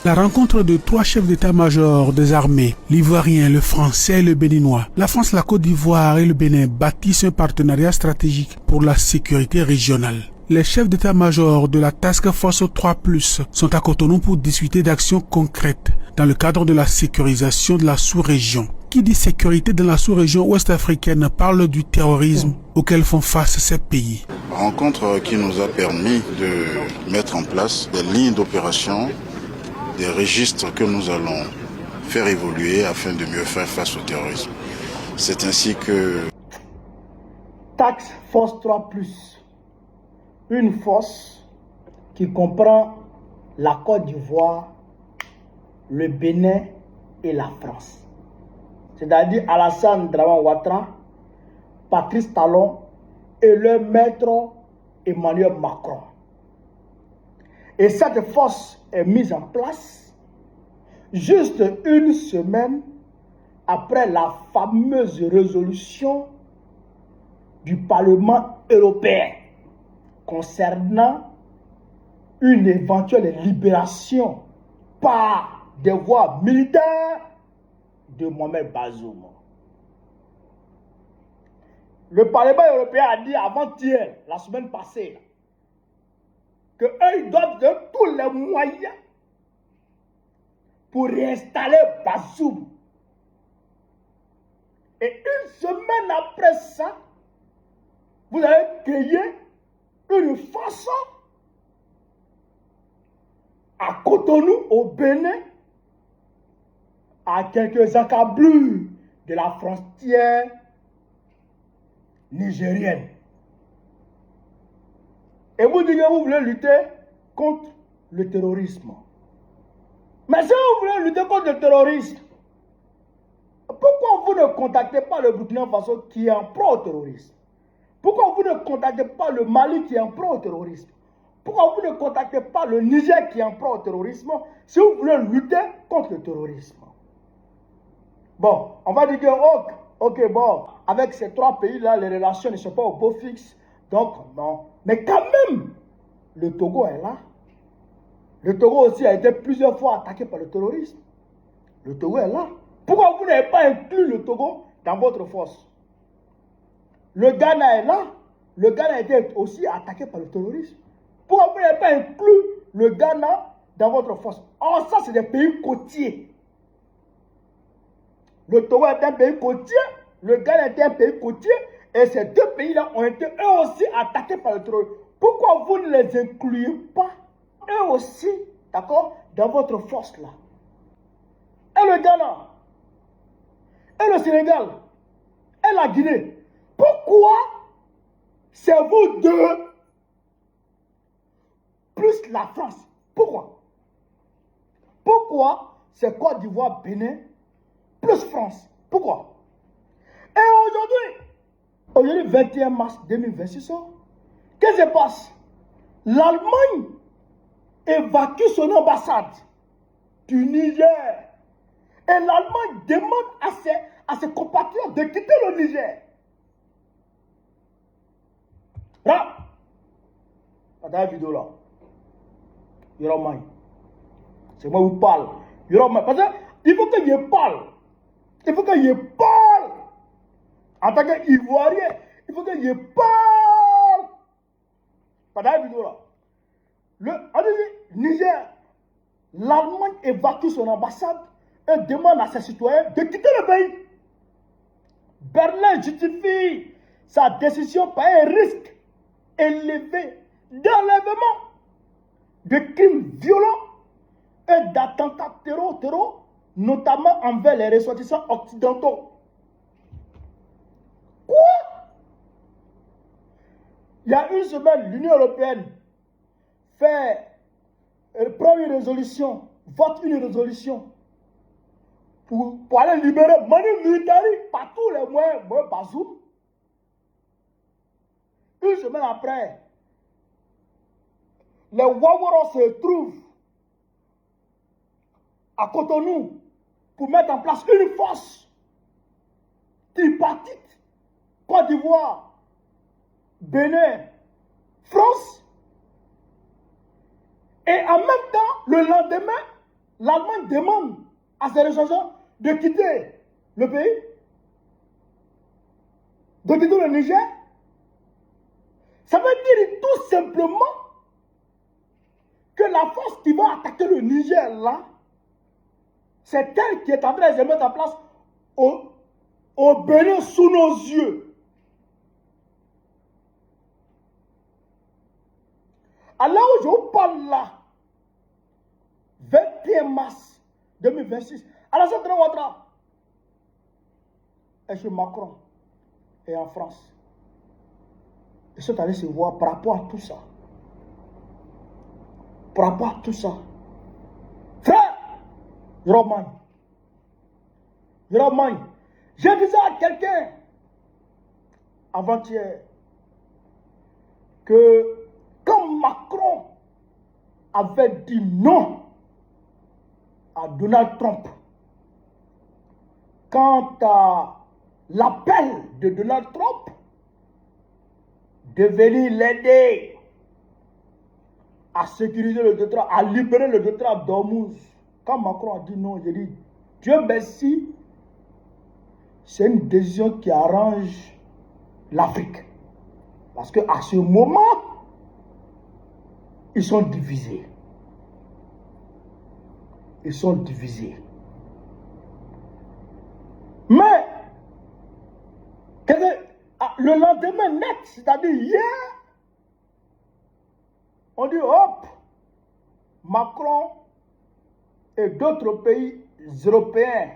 La rencontre de trois chefs d'état-major des armées, l'Ivoirien, le Français et le Béninois. La France, la Côte d'Ivoire et le Bénin bâtissent un partenariat stratégique pour la sécurité régionale. Les chefs d'état-major de la Task Force 3+, sont à Cotonou pour discuter d'actions concrètes dans le cadre de la sécurisation de la sous-région. Qui dit sécurité dans la sous-région ouest-africaine parle du terrorisme auquel font face ces pays. Rencontre qui nous a permis de mettre en place des lignes d'opération, des registres que nous allons faire évoluer afin de mieux faire face au terrorisme. C'est ainsi que... Task Force 3+, une force qui comprend la Côte d'Ivoire, le Bénin et la France. C'est-à-dire Alassane Dramane Ouattara, Patrice Talon et le maître Emmanuel Macron. Et cette force est mise en place juste une semaine après la fameuse résolution du Parlement européen concernant une éventuelle libération par des voies militaires de Mohamed Bazoum. Le Parlement européen a dit avant-hier, la semaine passée, qu'eux, ils doivent de tous les moyens pour réinstaller Bazoum. Et une semaine après ça, vous avez créé une façon à Cotonou, au Bénin, à quelques encablures de la frontière nigérienne. Et vous dites que vous voulez lutter contre le terrorisme. Mais si vous voulez lutter contre le terrorisme, pourquoi vous ne contactez pas le Burkina Faso qui est en pro-terrorisme? Pourquoi vous ne contactez pas le Mali qui est en pro-terrorisme? Pourquoi vous ne contactez pas le Niger qui est en pro-terrorisme si vous voulez lutter contre le terrorisme? Bon, on va dire que, ok, bon, avec ces trois pays-là, les relations ne sont pas au beau fixe. Donc, non. Mais quand même, le Togo est là. Le Togo aussi a été plusieurs fois attaqué par le terrorisme. Le Togo est là. Pourquoi vous n'avez pas inclus le Togo dans votre force? Le Ghana est là. Le Ghana a été aussi attaqué par le terrorisme. Pourquoi vous n'avez pas inclus le Ghana dans votre force? Or, ça, c'est des pays côtiers. Le Togo est un pays côtier, le Ghana est un pays côtier, et ces deux pays-là ont été eux aussi attaqués par le terrorisme. Pourquoi vous ne les incluez pas, eux aussi, d'accord, dans votre force-là? Et le Ghana, et le Sénégal, et la Guinée, pourquoi c'est vous deux plus la France? Pourquoi? Pourquoi c'est Côte d'Ivoire, Bénin, plus France? Pourquoi? Et aujourd'hui 21 mars 2026, qu'est-ce qui se passe? L'Allemagne évacue son ambassade du Niger. Et l'Allemagne demande à ses compatriotes de quitter le Niger. Là, dans la vidéo là, Yoromai, c'est moi qui parle. Yoromai, parce qu'il faut que je parle. Il faut que je parle. En tant qu'Ivoirien, il faut que je parle. Pendant la vidéo là. Niger, l'Allemagne évacue son ambassade et demande à ses citoyens de quitter le pays. Berlin justifie sa décision par un risque élevé d'enlèvement, de crimes violents et d'attentats terror, notamment envers les ressortissants occidentaux. Quoi? Il y a une semaine, l'Union européenne prend une résolution, vote une résolution pour aller libérer Manu Militari par tous les moyens, Bazoum. Une semaine après, les Ouaouaras se trouvent à Cotonou pour mettre en place une force tripartite. Côte d'Ivoire, Bénin, France. Et en même temps, le lendemain, l'Allemagne demande à ses ressortissants de quitter le pays, de quitter le Niger. Ça veut dire tout simplement que la force qui va attaquer le Niger là, c'est elle qui est en train de se mettre en place au Bénin sous nos yeux. Alors où je vous parle là, 21 mars 2026, Alassane Ouattara est chez Macron et en France. Ils sont allés se voir par rapport à tout ça. Par rapport à tout ça. Frère, Roman, j'ai dit ça à quelqu'un avant-hier que quand Macron avait dit non à Donald Trump, quant à l'appel de Donald Trump de venir l'aider à sécuriser le détroit, à libérer le détroit d'Ormuz, quand Macron a dit non, j'ai dit Dieu merci, c'est une décision qui arrange l'Afrique. Parce qu'à ce moment, ils sont divisés. Ils sont divisés. Mais, le lendemain net, c'est-à-dire hier, on dit hop, Macron et d'autres pays européens,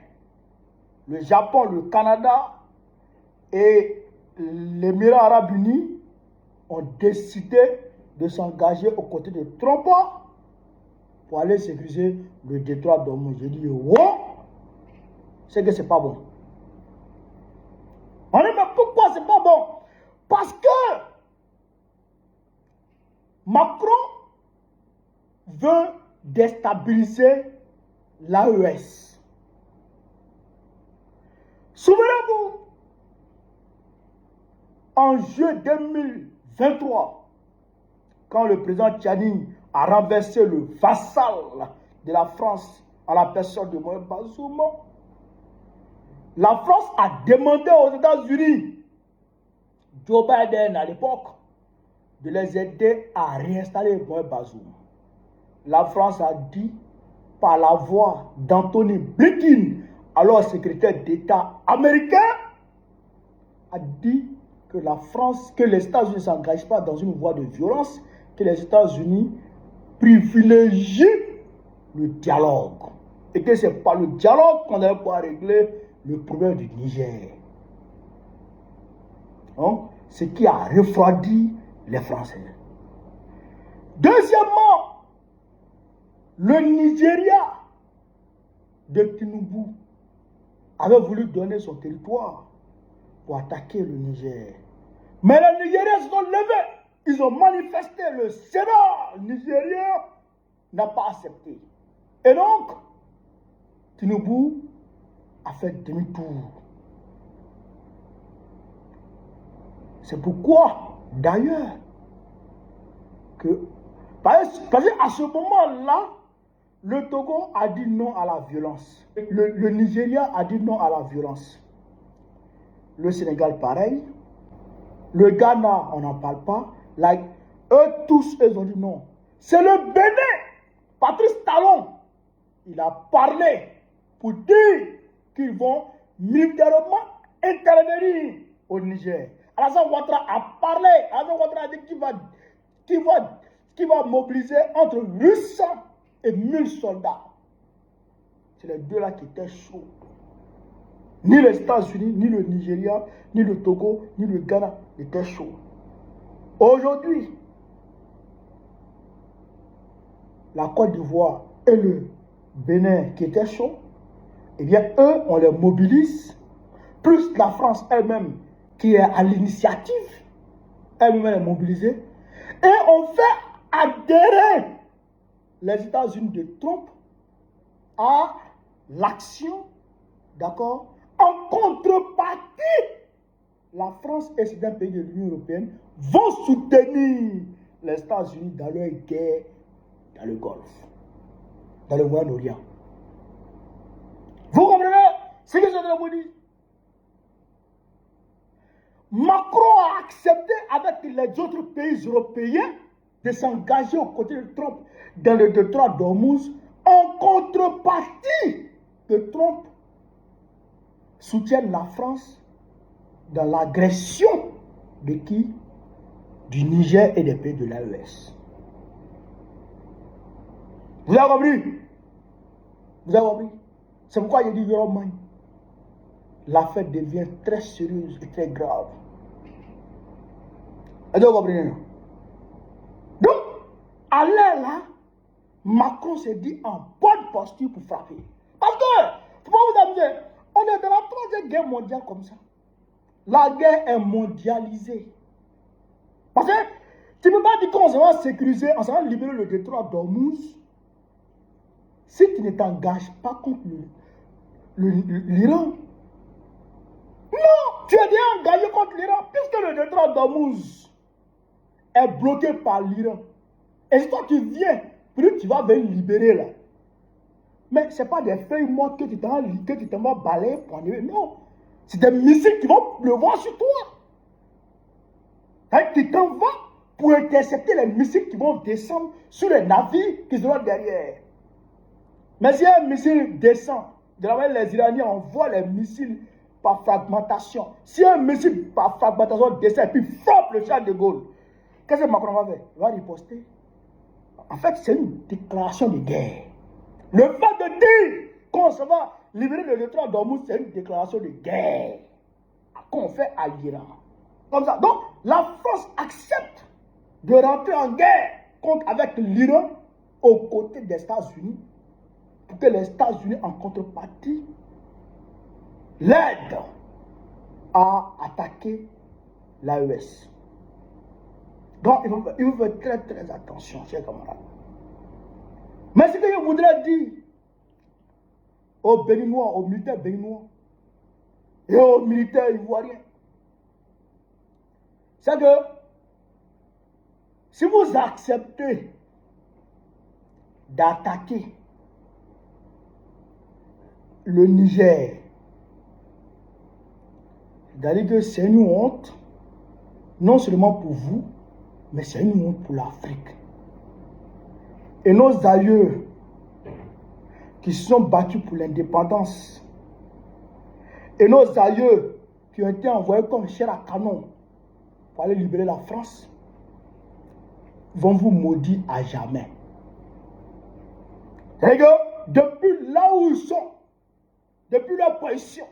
le Japon, le Canada et l'Émirat arabe unis ont décidé de s'engager aux côtés de Trump pour aller sécuriser le détroit d'Ormuz. J'ai dit, wow, c'est que c'est pas bon. On dit, mais pourquoi c'est pas bon? Parce que Macron veut déstabiliser l'AES. Souvenez-vous, en juillet 2023, quand le président Tchani a renversé le vassal de la France à la personne de Mohamed Bazoum, la France a demandé aux États-Unis, Joe Biden à l'époque, de les aider à réinstaller Mohamed Bazoum. La France a dit, par la voix d'Anthony Blinken, alors secrétaire d'État américain, a dit que la France, que les États-Unis ne s'engagent pas dans une voie de violence, que les États-Unis privilégient le dialogue. Et que ce n'est pas le dialogue qu'on va pouvoir régler le problème du Niger. Donc, ce qui a refroidi les Français. Deuxièmement, le Nigeria de Tinubu avait voulu donner son territoire pour attaquer le Niger. Mais les Nigériens se sont levés. Ils ont manifesté. Le Sénat nigérien n'a pas accepté. Et donc, Tinubu a fait demi-tour. C'est pourquoi, d'ailleurs, parce qu'à ce moment-là, le Togo a dit non à la violence. Le Nigeria a dit non à la violence. Le Sénégal, pareil. Le Ghana, on n'en parle pas. Eux tous, ils ont dit non. C'est le Bénin. Patrice Talon, il a parlé pour dire qu'ils vont militairement intervenir au Niger. Alassane Ouattara a parlé. Alassane Ouattara a dit qu'il va mobiliser entre 800 et 1000 soldats. C'est les deux là qui étaient chauds. Ni les États-Unis, ni le Nigeria, ni le Togo, ni le Ghana n'étaient chauds. Aujourd'hui, la Côte d'Ivoire et le Bénin qui étaient chauds, eh bien, eux, on les mobilise, plus la France elle-même qui est à l'initiative, elle-même est mobilisée, et on fait adhérer les États-Unis de Trump à l'action, d'accord, en contrepartie, la France et certains pays de l'Union européenne vont soutenir les États-Unis dans leur guerre dans le Golfe, dans le Moyen-Orient. C'est ce que je dois vous dire. Macron a accepté avec les autres pays européens de s'engager aux côtés de Trump dans le détroit d'Ormuz en contrepartie que Trump soutienne la France dans l'agression de qui? Du Niger et des pays de l'AES. Vous avez compris? Vous avez compris? C'est pourquoi il dit Yoroman. L'affaire devient très sérieuse et très grave. Vous avez compris? Donc, à l'heure là, Macron s'est dit en bonne posture pour frapper. Parce que, faut pas vous amuser, on est dans la troisième guerre mondiale comme ça. La guerre est mondialisée. Parce que tu ne peux pas dire qu'on va sécuriser, on va libérer le détroit d'Ormuz si tu ne t'engages pas contre l'Iran. Non, tu es déjà engagé contre l'Iran puisque le détroit d'Ormuz est bloqué par l'Iran. Et si toi tu viens, puis tu vas venir libérer là. Mais ce n'est pas des feuilles mortes que tu t'en vas balayer pour enlever. Non, c'est des missiles qui vont pleuvoir sur toi. Tu t'en vas pour intercepter les missiles qui vont descendre sur les navires qui seront derrière. Mais si un missile descend, de la manière les Iraniens envoient les missiles par fragmentation. Si un missile par fragmentation descend et puis frappe le Charles de Gaulle, qu'est-ce que Macron va faire? Il va riposter. En fait, c'est une déclaration de guerre. Le fait de dire qu'on se va libérer le détroit d'Ormuz, c'est une déclaration de guerre qu'on fait à l'Iran. Comme ça. Donc, la France accepte de rentrer en guerre avec l'Iran aux côtés des États-Unis pour que les États-Unis, en contrepartie, l'aident à attaquer l'AES. Donc, il faut faire très très attention, chers camarades. Mais ce que je voudrais dire aux Béninois, aux militaires béninois et aux militaires ivoiriens, c'est que si vous acceptez d'attaquer le Niger, c'est-à-dire que c'est une honte, non seulement pour vous, mais c'est une honte pour l'Afrique. Et nos aïeux qui se sont battus pour l'indépendance, et nos aïeux qui ont été envoyés comme chair à canon pour aller libérer la France, vont vous maudire à jamais. C'est que depuis là où ils sont, depuis leur position,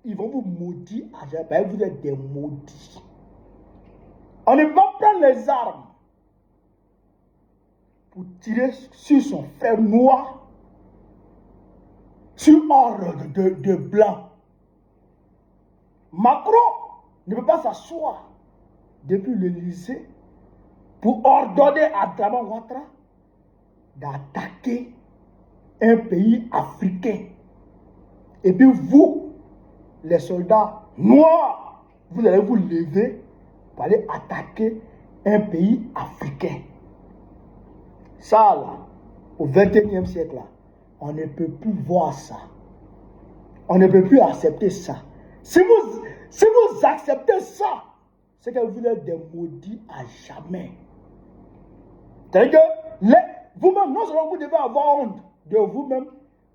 ils vont vous maudire à jamais. Vous êtes des maudits. On ne va pas prendre les armes pour tirer sur son frère noir, sur ordre de blanc. Macron ne peut pas s'asseoir depuis le lycée pour ordonner à Draman Ouattara d'attaquer un pays africain. Et puis vous, les soldats noirs, vous allez vous lever pour aller attaquer un pays africain. Ça, là, au XXIe siècle, là, on ne peut plus voir ça. On ne peut plus accepter ça. Si vous acceptez ça, c'est que vous êtes des maudits à jamais. C'est-à-dire que vous-même, non seulement vous devez avoir honte de vous-même,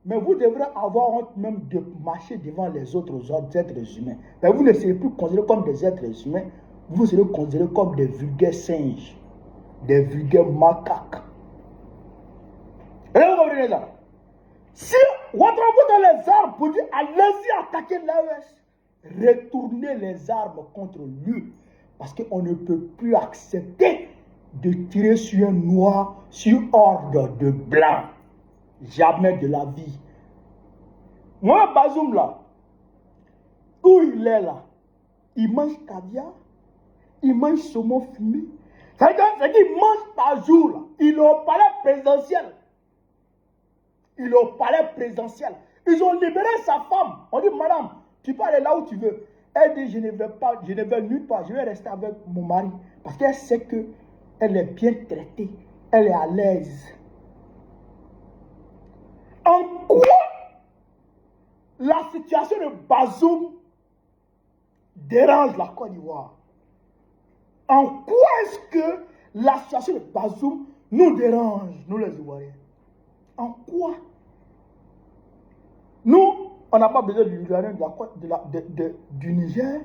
mais vous devrez avoir honte même de marcher devant les autres êtres humains. Mais vous ne serez plus considérés comme des êtres humains, vous serez considérés comme des vulgaires singes, des vulgaires macaques. Et là, vous comprenez ça? Si Ouattara vous donne les armes pour dire allez-y attaquer l'AES, retournez les armes contre lui. Parce qu'on ne peut plus accepter de tirer sur un noir sur ordre de blanc. Jamais de la vie. Moi, Bazoum là, où il est là, il mange caviar, il mange saumon fumé. C'est-à-dire qu'il mange par jour là. Il est au palais présidentiel. Il est au palais présidentiel. Ils ont libéré sa femme. On dit, madame, tu peux aller là où tu veux. Elle dit, je ne vais nulle part, je vais rester avec mon mari. Parce qu'elle sait qu'elle est bien traitée, elle est à l'aise. En quoi la situation de Bazoum dérange la Côte d'Ivoire? En quoi est-ce que la situation de Bazoum nous dérange, nous les Ivoiriens? En quoi? Nous, on n'a pas besoin du uranium du Niger,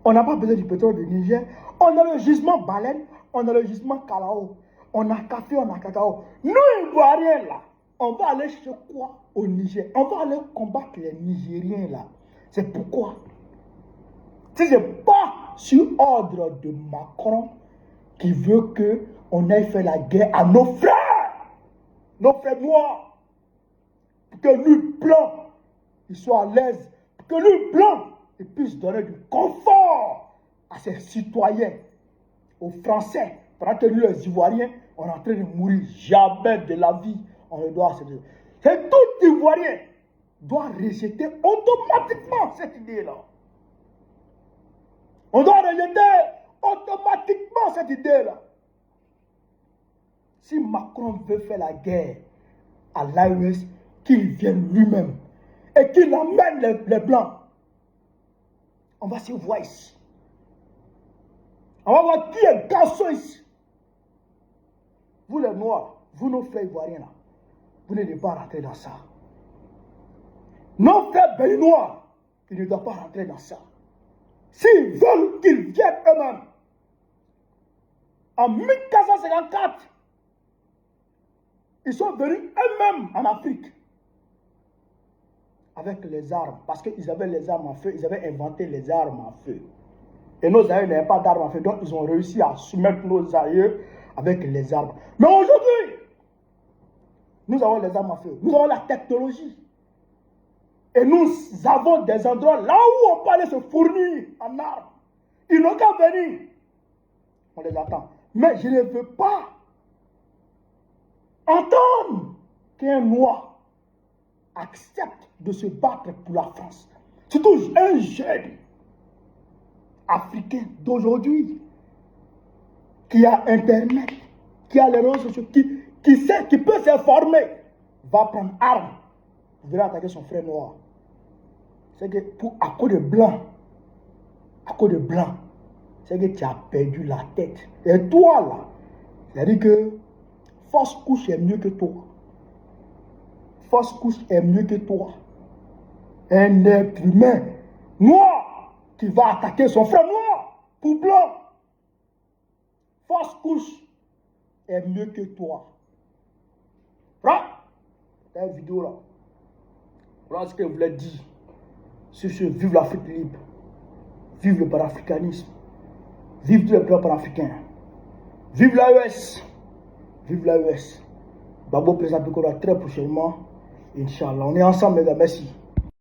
on n'a pas besoin du pétrole du Niger, on a le gisement baleine, on a le gisement Kalao, on a café, on a cacao. Nous, Ivoiriens, là, on va aller chercher quoi au Niger? On va aller combattre les Nigériens, là. C'est pourquoi? Si ce n'est pas sur ordre de Macron qui veut qu'on aille faire la guerre à nos frères noirs, pour que lui, blanc, il soit à l'aise, pour que lui, blanc, il puisse donner du confort à ses citoyens, aux Français, pendant que nous, les Ivoiriens, on est en train de mourir. Jamais de la vie, on ne doit se dire. C'est tout Ivoirien doit rejeter automatiquement cette idée-là. On doit rejeter automatiquement cette idée-là. Si Macron veut faire la guerre à l'AES, qu'il vienne lui-même et qu'il amène les Blancs. On va se voir ici. On va voir qui est garçon ici. Vous les Noirs, vous nos frères Ivoiriens là, vous ne devez pas rentrer dans ça. Nos frères Béninois, ils ne doivent pas rentrer dans ça. S'ils veulent qu'ils viennent eux-mêmes, en 1454, ils sont venus eux-mêmes en Afrique avec les armes, parce qu'ils avaient les armes à feu, ils avaient inventé les armes à feu. Et nos aïeux n'avaient pas d'armes à feu, donc ils ont réussi à soumettre nos aïeux avec les armes. Mais aujourd'hui, nous avons les armes à feu, nous avons la technologie. Et nous avons des endroits là où on peut aller se fournir en armes. Ils n'ont qu'à venir. On les attend. Mais je ne veux pas entendre qu'un Noir accepte de se battre pour la France. Surtout un jeune africain d'aujourd'hui qui a Internet, qui a les réseaux sociaux, qui sait, qui peut s'informer, va prendre arme, venir attaquer son frère noir. C'est que à cause de blanc, c'est que tu as perdu la tête. Et toi là, c'est-à-dire que force couche est mieux que toi. Force couche est mieux que toi. Un être humain noir qui va attaquer son frère noir pour blanc. Force couche est mieux que toi. Voilà. Cette vidéo là. Voilà ce que je voulais dire. Sur ce, vive l'Afrique libre. Vive le panafricanisme. Vive tous les peuples panafricains. Vive l'AES. Vive l'AES. Babo présente très prochainement. Inch'Allah. On est ensemble, les gars. Merci.